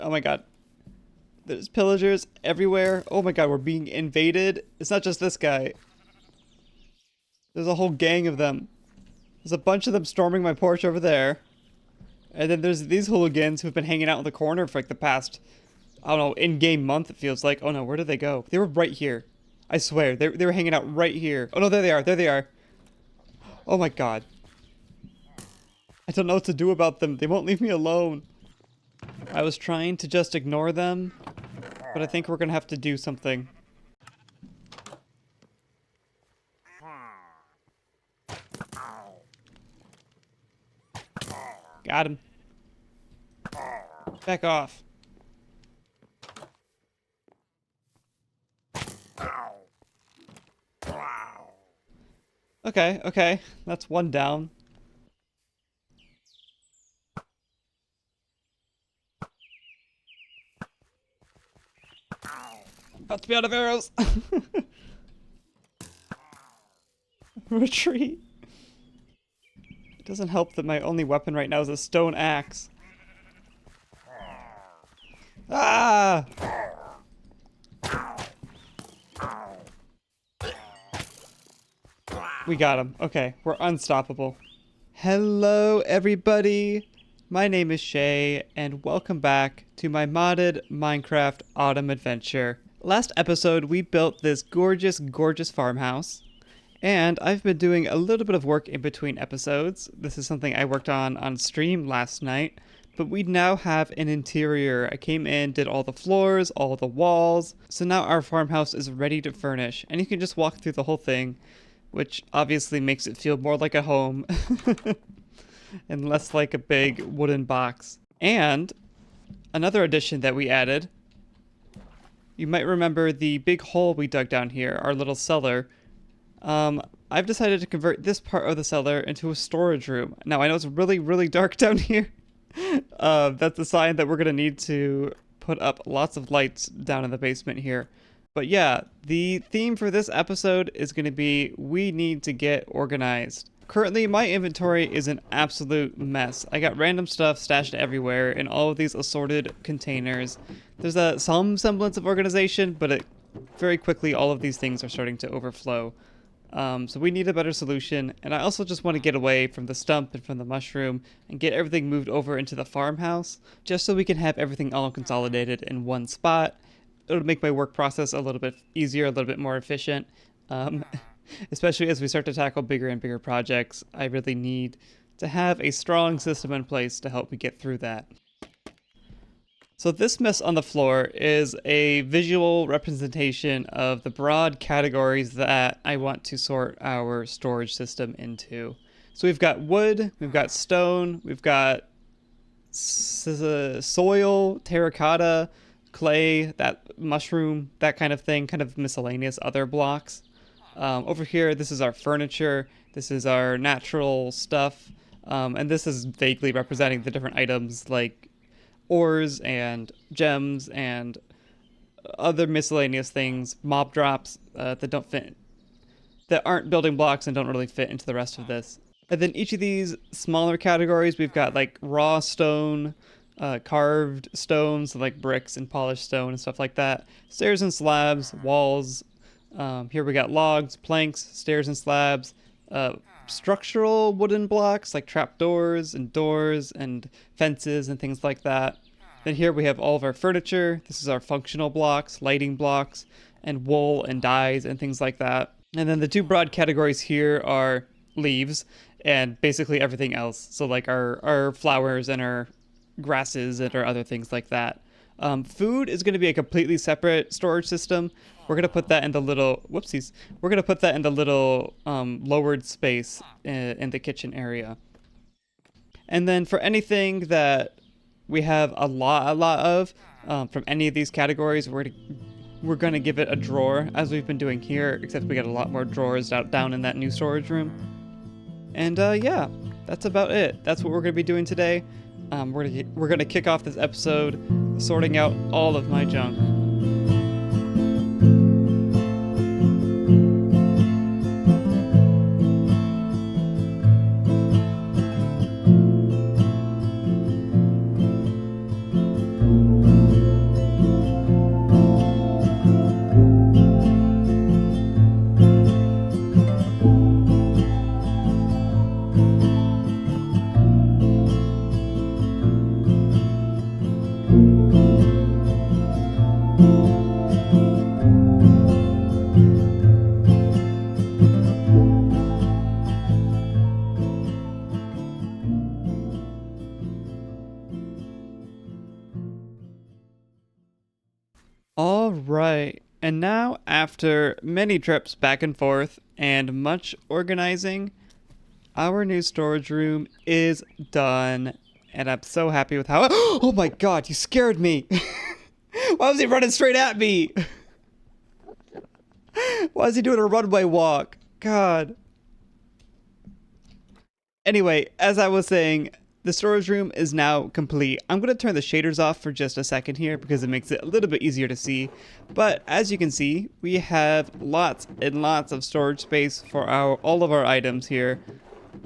Oh my god. There's pillagers everywhere. Oh my god, we're being invaded. It's not just this guy. There's a whole gang of them. There's a bunch of them storming my porch over there. And then there's these hooligans who've been hanging out in the corner for like the past, I don't know, in-game month it feels like. Oh no, where did they go? They were right here. I swear, they were hanging out right here. Oh no, there they are, there they are. Oh my god. I don't know what to do about them. They won't leave me alone. I was trying to just ignore them, but I think we're gonna have to do something. Got him. Back off. Okay, okay. That's one down. About to be out of arrows. Retreat. It doesn't help that my only weapon right now is a stone axe. Ah! We got him. Okay, we're unstoppable. Hello, everybody. My name is Shae, and welcome back to my modded Minecraft Autumn Adventure. Last episode, we built this gorgeous, gorgeous farmhouse, and I've been doing a little bit of work in between episodes. This is something I worked on stream last night, but we now have an interior. I came in, did all the floors, all the walls, so now our farmhouse is ready to furnish, and you can just walk through the whole thing, which obviously makes it feel more like a home. And less like a big wooden box. And another addition that we added, you might remember the big hole we dug down here, our little cellar. I've decided to convert this part of the cellar into a storage room. Now I know it's really, really dark down here. That's a sign that we're gonna need to put up lots of lights down in the basement here. But yeah, the theme for this episode is gonna be we need to get organized. Currently, my inventory is an absolute mess. I got random stuff stashed everywhere in all of these assorted containers. There's some semblance of organization, but very quickly all of these things are starting to overflow. So we need a better solution, and I also just want to get away from the stump and from the mushroom and get everything moved over into the farmhouse, just so we can have everything all consolidated in one spot. It'll make my work process a little bit easier, a little bit more efficient. Especially as we start to tackle bigger and bigger projects, I really need to have a strong system in place to help me get through that. So this mess on the floor is a visual representation of the broad categories that I want to sort our storage system into. So we've got wood, we've got stone, we've got soil, terracotta, clay, that mushroom, that kind of thing, kind of miscellaneous other blocks. Over here, this is our furniture, this is our natural stuff, and this is vaguely representing the different items like ores and gems and other miscellaneous things, mob drops that don't fit, that aren't building blocks and don't really fit into the rest of this. And then each of these smaller categories, we've got like raw stone, carved stones, so like bricks and polished stone and stuff like that, stairs and slabs, walls. Here we got logs, planks, stairs and slabs, structural wooden blocks like trapdoors and doors and fences and things like that. Then here we have all of our furniture. This is our functional blocks, lighting blocks, and wool and dyes and things like that. And then the two broad categories here are leaves and basically everything else. So like our flowers and our grasses and our other things like that. Food is going to be a completely separate storage system. We're going to put that in the little, whoopsies, we're going to put that in the little lowered space in the kitchen area. And then for anything that we have a lot of from any of these categories, we're going to give it a drawer, as we've been doing here, except we got a lot more drawers down in that new storage room. And yeah, that's about it. That's what we're going to be doing today. We're going to kick off this episode sorting out all of my junk. All right. And now, after many trips back and forth and much organizing, our new storage room is done. And I'm so happy with how. Oh my god, you scared me! Why was he running straight at me? Why is he doing a runway walk? God. Anyway, as I was saying, the storage room is now complete. I'm going to turn the shaders off for just a second here because it makes it a little bit easier to see. But as you can see, we have lots and lots of storage space for all of our items here.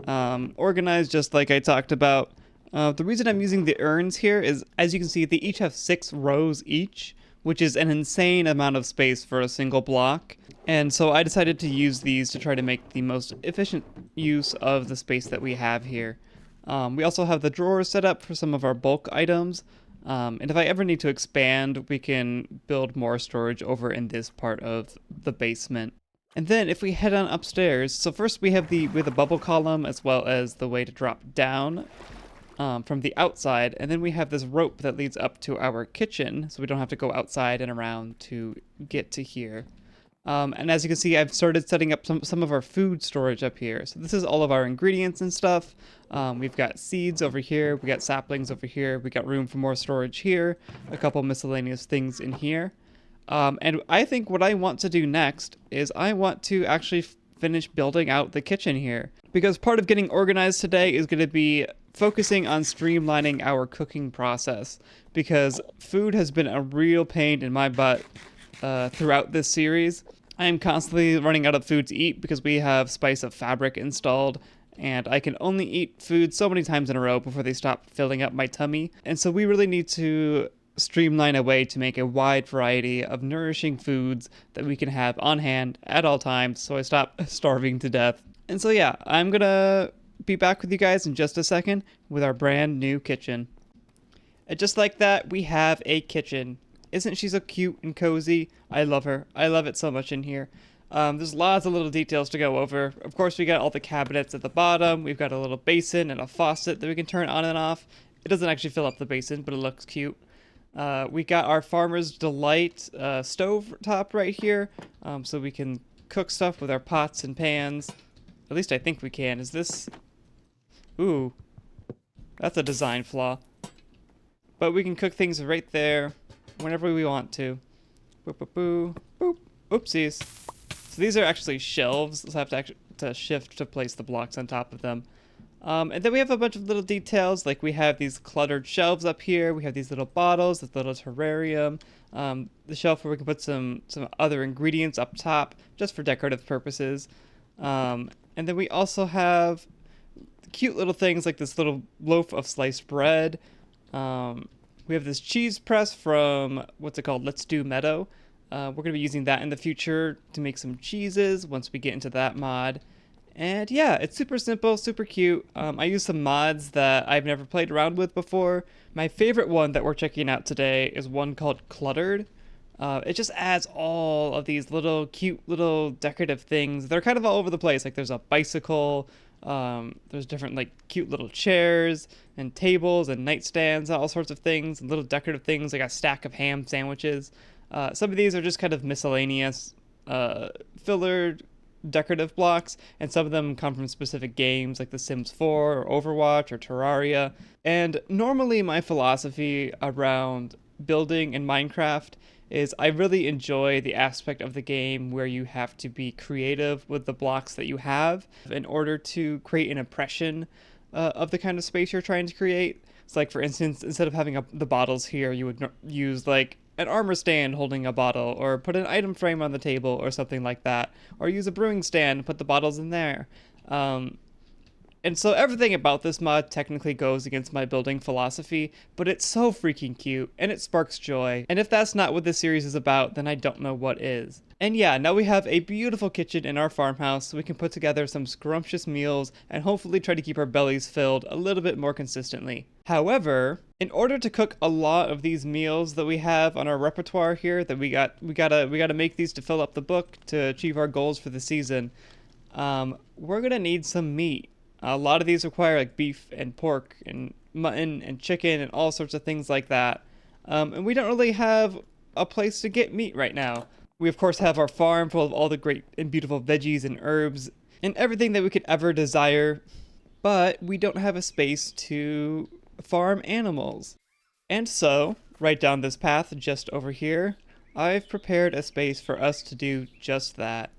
Organized just like I talked about. The reason I'm using the urns here is, as you can see, they each have 6 rows each, which is an insane amount of space for a single block. And so I decided to use these to try to make the most efficient use of the space that we have here. We also have the drawers set up for some of our bulk items. And if I ever need to expand, we can build more storage over in this part of the basement. And then if we head on upstairs, so first we have the bubble column as well as the way to drop down from the outside, and then we have this rope that leads up to our kitchen, so we don't have to go outside and around to get to here. And as you can see, I've started setting up some of our food storage up here. So this is all of our ingredients and stuff. We've got seeds over here, we got saplings over here, we got room for more storage here, a couple miscellaneous things in here. And I think what I want to do next is I want to actually finish building out the kitchen here. Because part of getting organized today is going to be focusing on streamlining our cooking process. Because food has been a real pain in my butt throughout this series. I am constantly running out of food to eat because we have Spice of Fabric installed, and I can only eat food so many times in a row before they stop filling up my tummy. And so we really need to streamline a way to make a wide variety of nourishing foods that we can have on hand at all times so I stop starving to death. And so yeah, I'm gonna be back with you guys in just a second with our brand new kitchen. And just like that, we have a kitchen. Isn't she so cute and cozy? I love her. I love it so much in here. There's lots of little details to go over. Of course, we got all the cabinets at the bottom. We've got a little basin and a faucet that we can turn on and off. It doesn't actually fill up the basin, but it looks cute. We got our Farmer's Delight stove top right here, so we can cook stuff with our pots and pans. At least I think we can. Is this... Ooh. That's a design flaw. But we can cook things right there whenever we want to. Boop, boop, boop, boop. Oopsies. So these are actually shelves. Let's have to shift to place the blocks on top of them. And then we have a bunch of little details, like we have these cluttered shelves up here. We have these little bottles, this little terrarium. The shelf where we can put some other ingredients up top, just for decorative purposes. And then we also have cute little things like this little loaf of sliced bread. We have this cheese press from, what's it called? Let's Do Meadow. We're going to be using that in the future to make some cheeses once we get into that mod. And yeah, it's super simple, super cute. I use some mods that I've never played around with before. My favorite one that we're checking out today is one called Cluttered. It just adds all of these little cute little decorative things. They're kind of all over the place. Like there's a bicycle, there's different like cute little chairs and tables and nightstands, all sorts of things, and little decorative things like a stack of ham sandwiches. Some of these are just kind of miscellaneous filler decorative blocks, and some of them come from specific games like The Sims 4 or Overwatch or Terraria. And normally my philosophy around building in Minecraft is I really enjoy the aspect of the game where you have to be creative with the blocks that you have in order to create an impression of the kind of space you're trying to create. So like for instance, instead of having the bottles here, you would use like an armor stand holding a bottle, or put an item frame on the table or something like that, or use a brewing stand and put the bottles in there. And so everything about this mod technically goes against my building philosophy, but it's so freaking cute, and it sparks joy. And if that's not what this series is about, then I don't know what is. And yeah, now we have a beautiful kitchen in our farmhouse, so we can put together some scrumptious meals and hopefully try to keep our bellies filled a little bit more consistently. However, in order to cook a lot of these meals that we have on our repertoire here, that we gotta make these to fill up the book to achieve our goals for the season, we're gonna need some meat. A lot of these require like beef and pork and mutton and chicken and all sorts of things like that. And we don't really have a place to get meat right now. We of course have our farm full of all the great and beautiful veggies and herbs and everything that we could ever desire, but we don't have a space to farm animals. And so, right down this path just over here, I've prepared a space for us to do just that.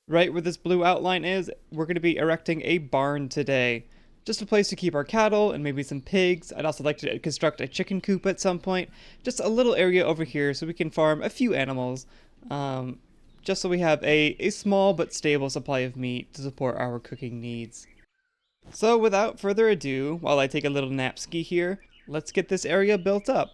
Right where this blue outline is, we're going to be erecting a barn today. Just a place to keep our cattle and maybe some pigs. I'd also like to construct a chicken coop at some point. Just a little area over here so we can farm a few animals. Just so we have a small but stable supply of meat to support our cooking needs. So without further ado, while I take a little nap ski here, let's get this area built up.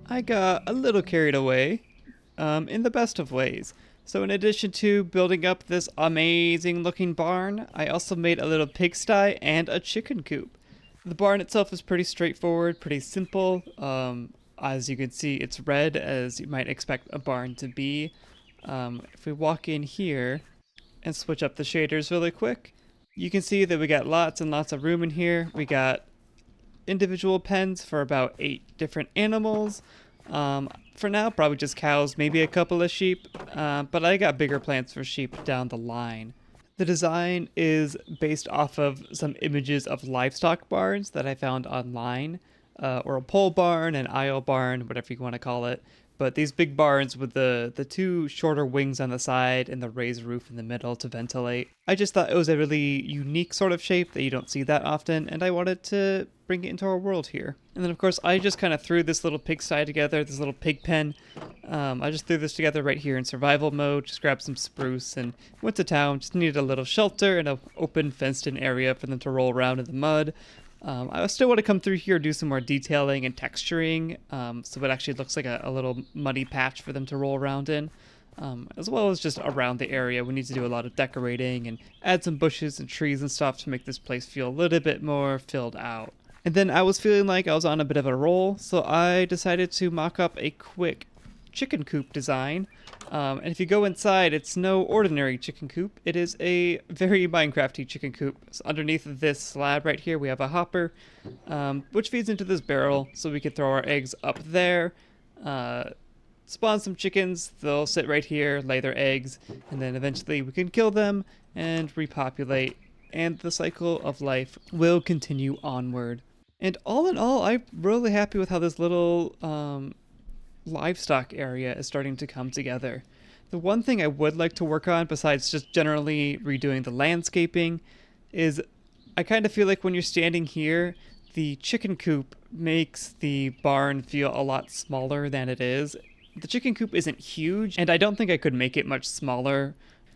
I got a little carried away, in the best of ways. So in addition to building up this amazing looking barn, I also made a little pigsty and a chicken coop. The barn itself is pretty straightforward, pretty simple. As you can see, it's red as you might expect a barn to be. If we walk in here and switch up the shaders really quick, you can see that we got lots and lots of room in here. We got individual pens for about 8 different animals. For now, probably just cows, maybe a couple of sheep, but I got bigger plans for sheep down the line. The design is based off of some images of livestock barns that I found online, or a pole barn, an aisle barn, whatever you want to call it. But these big barns with the 2 shorter wings on the side and the raised roof in the middle to ventilate. I just thought it was a really unique sort of shape that you don't see that often, and I wanted to bring it into our world here. And then of course I just kind of threw this little pigsty together, this little pig pen. I just threw this together right here in survival mode, just grabbed some spruce and went to town. Just needed a little shelter and an open fenced in area for them to roll around in the mud. I still want to come through here, do some more detailing and texturing, so it actually looks like a little muddy patch for them to roll around in. As well as just around the area, we need to do a lot of decorating and add some bushes and trees and stuff to make this place feel a little bit more filled out. And then I was feeling like I was on a bit of a roll, so I decided to mock up a quick chicken coop design. And if you go inside, it's no ordinary chicken coop. It is a very Minecrafty chicken coop. So underneath this slab right here, we have a hopper, which feeds into this barrel, so we can throw our eggs up there, spawn some chickens. They'll sit right here, lay their eggs, and then eventually we can kill them and repopulate, and the cycle of life will continue onward. And all in all, I'm really happy with how this little livestock area is starting to come together. The one thing I would like to work on, besides just generally redoing the landscaping, is I kind of feel like when you're standing here, the chicken coop makes the barn feel a lot smaller than it is. The chicken coop isn't huge, and I don't think I could make it much smaller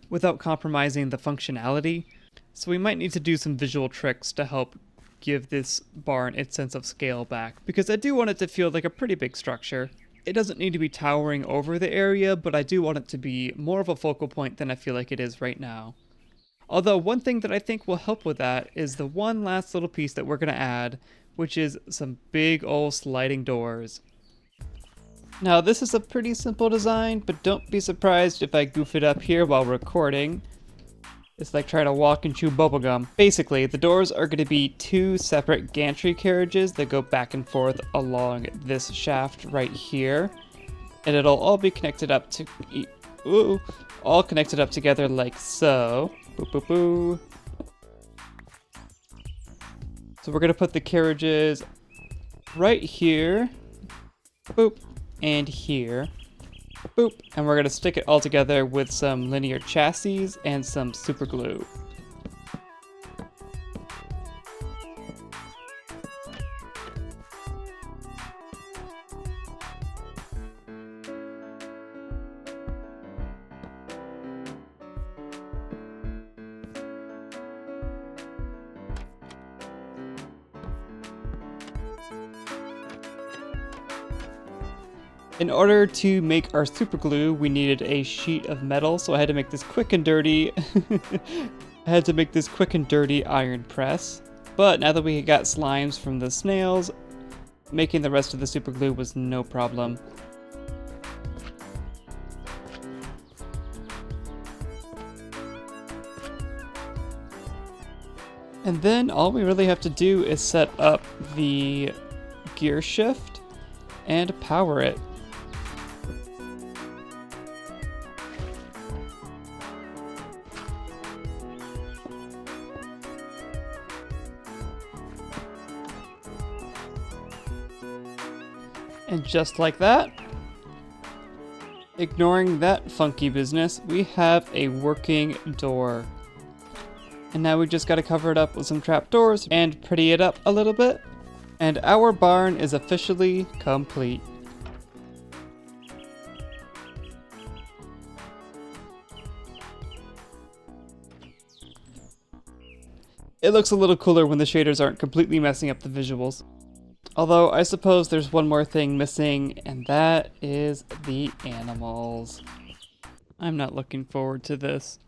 without compromising the functionality. So we might need to do some visual tricks to help give this barn its sense of scale back, because I do want it to feel like a pretty big structure. It doesn't need to be towering over the area, but I do want it to be more of a focal point than I feel like it is right now. Although one thing that I think will help with that is the one last little piece that we're going to add, which is some big old sliding doors. Now this is a pretty simple design, but don't be surprised if I goof it up here while recording. It's like trying to walk and chew bubblegum. Basically, the doors are going to be 2 separate gantry carriages that go back and forth along this shaft right here. And it'll all be connected up to... all connected up together like so. Boo boo boo. So we're going to put the carriages right here. Boop. And here. Boop. And we're gonna stick it all together with some linear chassis and some super glue. In order to make our super glue, we needed a sheet of metal, so I had to make this quick and dirty. I had to make this quick and dirty iron press. But now that we got slimes from the snails, making the rest of the super glue was no problem. And then all we really have to do is set up the gear shift and power it. And just like that, ignoring that funky business, we have a working door. And now we just gotta cover it up with some trapdoors and pretty it up a little bit. And our barn is officially complete. It looks a little cooler when the shaders aren't completely messing up the visuals. Although, I suppose there's one more thing missing, and that is the animals. I'm not looking forward to this.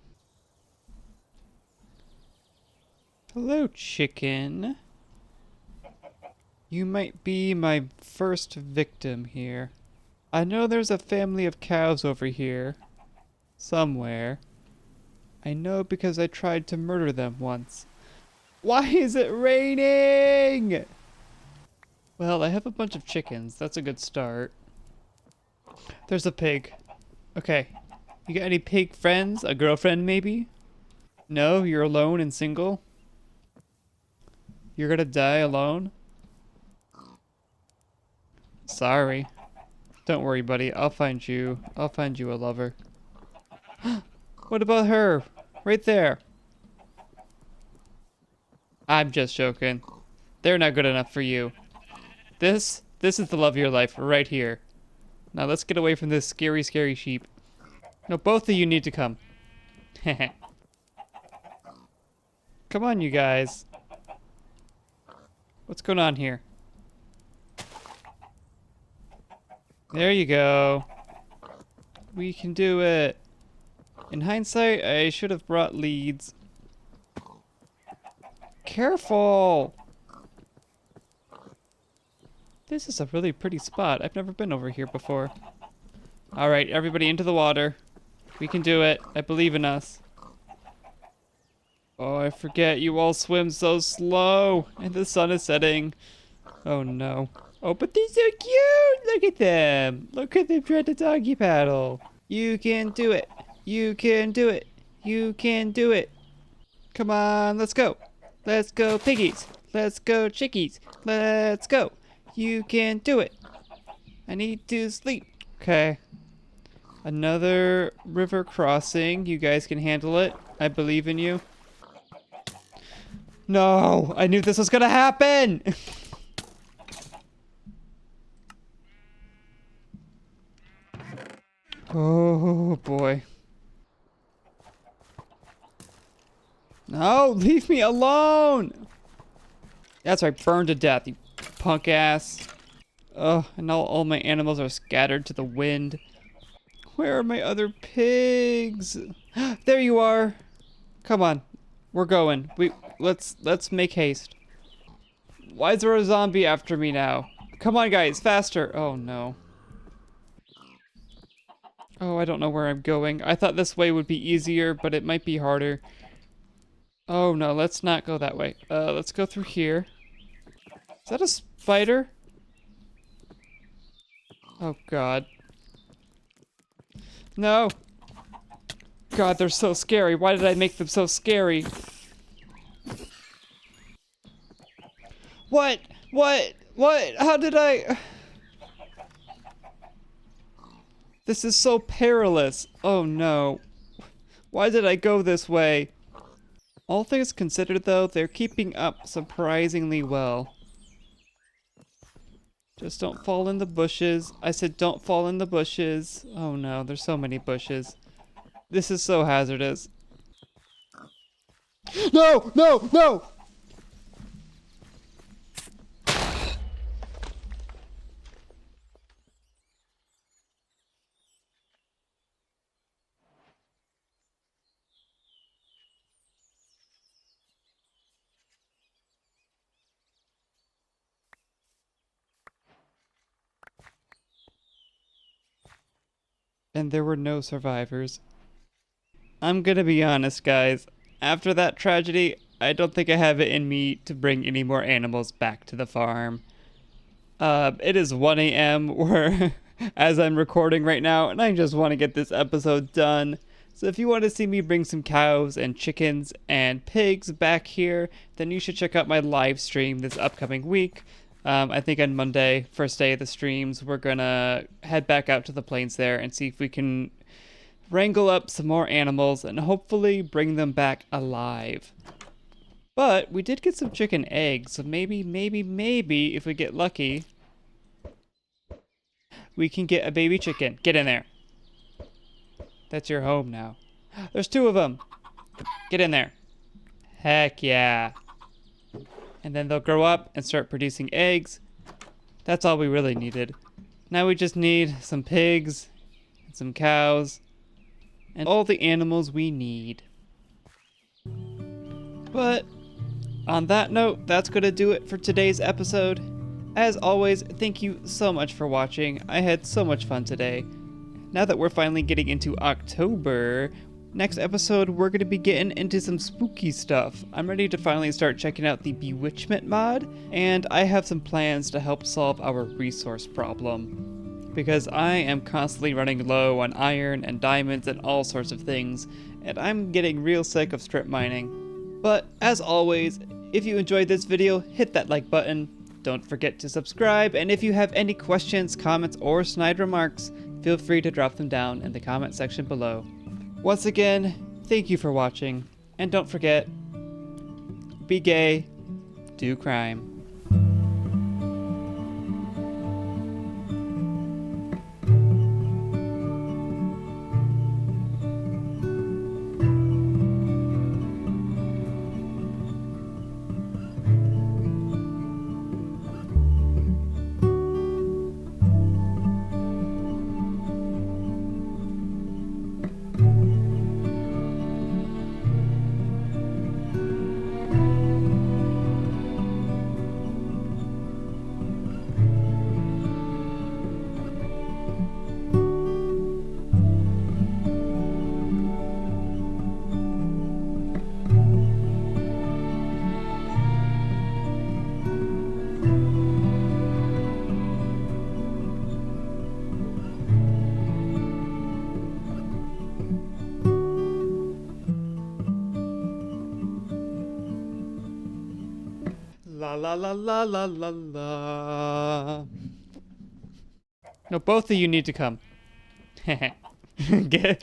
Hello, chicken. You might be my first victim here. I know there's a family of cows over here. Somewhere. I know because I tried to murder them once. Why is it raining? Well, I have a bunch of chickens. That's a good start. There's a pig. Okay. You got any pig friends? A girlfriend, maybe? No? You're alone and single? You're gonna die alone? Sorry. Don't worry, buddy. I'll find you a lover. What about her? Right there. I'm just joking. They're not good enough for you. This is the love of your life right here. Now let's get away from this scary, scary sheep. No, both of you need to come. Come on, you guys. What's going on here? There you go. We can do it. In hindsight, I should have brought leads. Careful! This is a really pretty spot. I've never been over here before. Alright, everybody into the water. We can do it. I believe in us. Oh, I forget you all swim so slow. And the sun is setting. Oh no. Oh, but they're so cute! Look at them! Look at them trying to doggy paddle. You can do it. You can do it. You can do it. Come on, let's go. Let's go, piggies. Let's go, chickies. Let's go. You can do it. I need to sleep. Okay. Another river crossing. You guys can handle it. I believe in you. No! I knew this was gonna happen! Oh boy. No! Leave me alone! That's right, burn to death, you punk ass. Ugh, and now all my animals are scattered to the wind. Where are my other pigs? There you are! Come on. We're going. Let's make haste. Why is there a zombie after me now? Come on, guys, faster! Oh no. Oh, I don't know where I'm going. I thought this way would be easier, but it might be harder. Oh no, let's not go that way. Let's go through here. Is that a spider? Oh god. No! God, they're so scary. Why did I make them so scary? What? What? What? How did I... This is so perilous. Oh no. Why did I go this way? All things considered, though, they're keeping up surprisingly well. Just don't fall in the bushes. I said don't fall in the bushes. Oh no, there's so many bushes. This is so hazardous. No, no, no! And there were no survivors. I'm gonna be honest, guys. After that tragedy, I don't think I have it in me to bring any more animals back to the farm. It is 1 a.m. where, as I'm recording right now, and I just want to get this episode done. So if you want to see me bring some cows and chickens and pigs back here, then you should check out my live stream this upcoming week. I think on Monday, first day of the streams, we're gonna head back out to the plains there and see if we can wrangle up some more animals and hopefully bring them back alive. But we did get some chicken eggs, so maybe, if we get lucky, we can get a baby chicken. Get in there. That's your home now. There's 2 of them. Get in there. Heck yeah. And then they'll grow up and start producing eggs. That's all we really needed. Now we just need some pigs and some cows and all the animals we need. But on that note, that's going to do it for today's episode. As always, thank you so much for watching. I had so much fun today. Now that we're finally getting into October, next episode we're going to be getting into some spooky stuff. I'm ready to finally start checking out the Bewitchment mod, and I have some plans to help solve our resource problem. Because I am constantly running low on iron and diamonds and all sorts of things, and I'm getting real sick of strip mining. But as always, if you enjoyed this video, hit that like button. Don't forget to subscribe, and if you have any questions, comments, or snide remarks, feel free to drop them down in the comment section below. Once again, thank you for watching, and don't forget, be gay, do crime. La la la la la la la. No, both of you need to come. Get